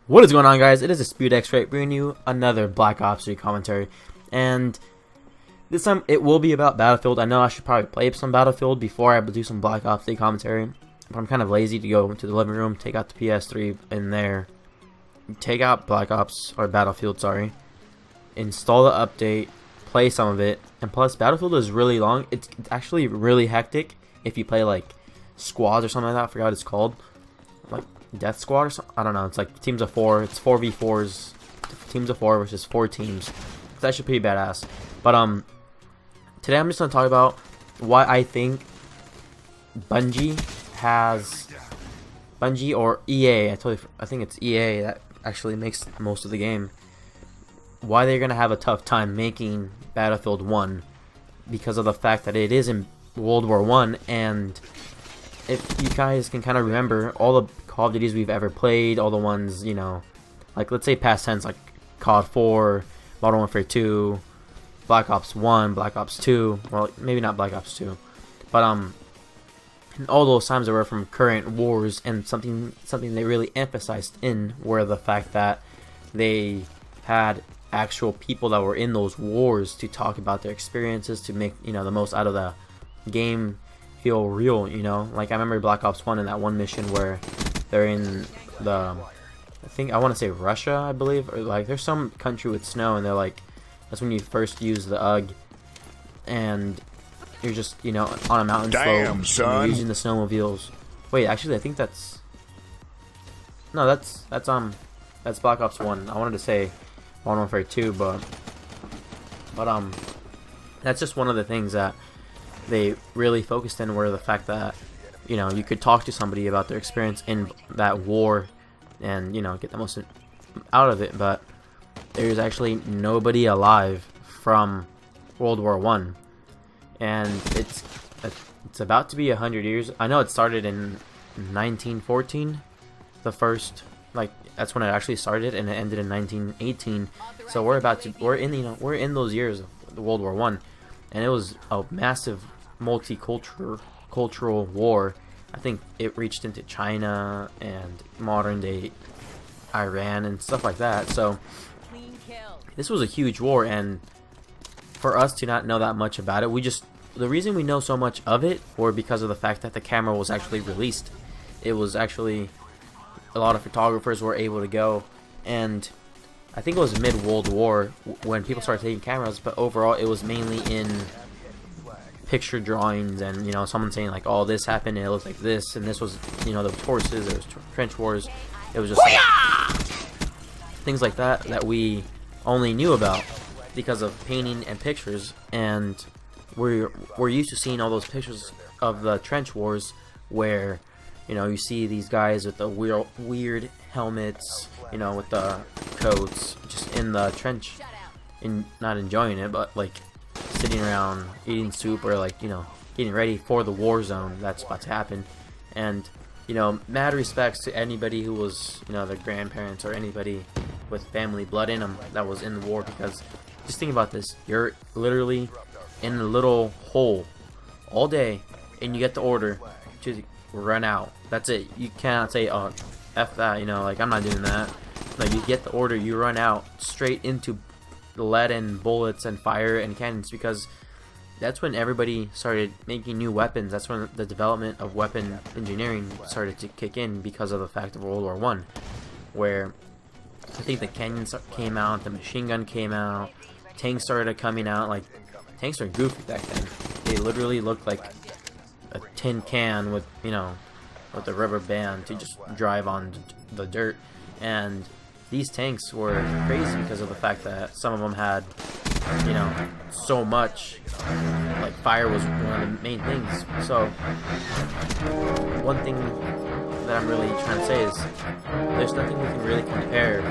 What is going on, guys? It is DisputeX bringing you another Black Ops 3 commentary, and this time it will be about Battlefield. I know I should probably play some Battlefield before I do some Black Ops 3 commentary, but I'm kind of lazy to go into the living room, take out the PS3 in there, take out Black Ops, or Battlefield, sorry, install the update, play some of it, and plus Battlefield is really long. It's actually really hectic if you play like squads or something like that. I forgot what it's called, like Death Squad or something. I don't know. It's like teams of 4. It's 4v4s, teams of 4 versus 4 teams. It's actually pretty badass. But today I'm just gonna talk about why I think Bungie or EA. I think it's EA that actually makes most of the game. Why they're gonna have a tough time making Battlefield 1 because of the fact that it is in World War 1, and if you guys can kind of remember all the Call of Duties we've ever played, all the ones, you know, like let's say past tense, like COD 4, Modern Warfare 2, Black Ops 1, Black Ops 2, well, maybe not Black Ops 2, but all those times that were from current wars, and something they really emphasized in were the fact that they had actual people that were in those wars to talk about their experiences, to make, you know, the most out of the game feel real, you know. Like I remember Black Ops 1 in that one mission where they're in the, I want to say Russia, I believe, or like there's some country with snow, and they're like, that's when you first use the UG, and you're just, you know, on a mountain slope, and you're using the snowmobiles. Wait, actually, I think that's Black Ops 1. I wanted to say Modern Warfare 2, but that's just one of the things that they really focused in, were the fact that, you know, you could talk to somebody about their experience in that war and, you know, get the most out of it. But there's actually nobody alive from World War 1, and it's about to be 100 years. I know it started in 1914, the first, like, that's when it actually started, and it ended in 1918. So we're in those years of the World War 1, and it was a massive multicultural war. I think it reached into China and modern day Iran and stuff like that. So this was a huge war, and for us to not know that much about it, the reason we know so much of it were because of the fact that the camera was actually released. It was actually, a lot of photographers were able to go, and I think it was mid-World War when people started taking cameras, but overall it was mainly in picture drawings, and, you know, someone saying like, oh, this happened and it looked like this, and this was, you know, the forces, there was trench wars. It was just like, things like that we only knew about because of painting and pictures, and we're used to seeing all those pictures of the trench wars where, you know, you see these guys with the weird helmets, you know, with the coats, just in the trench, not enjoying it, but like sitting around eating soup, or like, you know, getting ready for the war zone that's about to happen. And, you know, mad respects to anybody who was, you know, their grandparents or anybody with family blood in them that was in the war, because just think about this: you're literally in a little hole all day, and you get the order to run out. That's it. You cannot say, oh, F that, you know, like, I'm not doing that. Like, you get the order, you run out straight into lead and bullets and fire and cannons, because that's when everybody started making new weapons. That's when the development of weapon engineering started to kick in, because of the fact of World War 1, where I think the cannons came out, the machine gun came out, tanks started coming out. Like, tanks were goofy back then. They literally looked like a tin can with, you know, with a rubber band to just drive on the dirt. And these tanks were crazy because of the fact that some of them had, you know, so much, like, fire was one of the main things. So one thing that I'm really trying to say is there's nothing we can really compare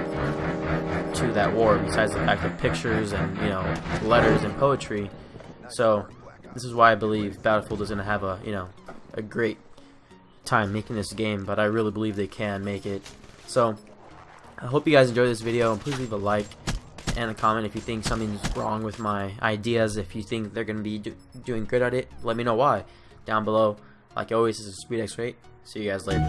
to that war besides the fact of pictures and, you know, letters and poetry. So this is why I believe Battlefield is going to have a, you know, a great time making this game, but I really believe they can make it. So I hope you guys enjoyed this video, and please leave a like and a comment if you think something's wrong with my ideas. If you think they're going to be doing good at it, let me know why down below. Like always, this is DisputeX. See you guys later.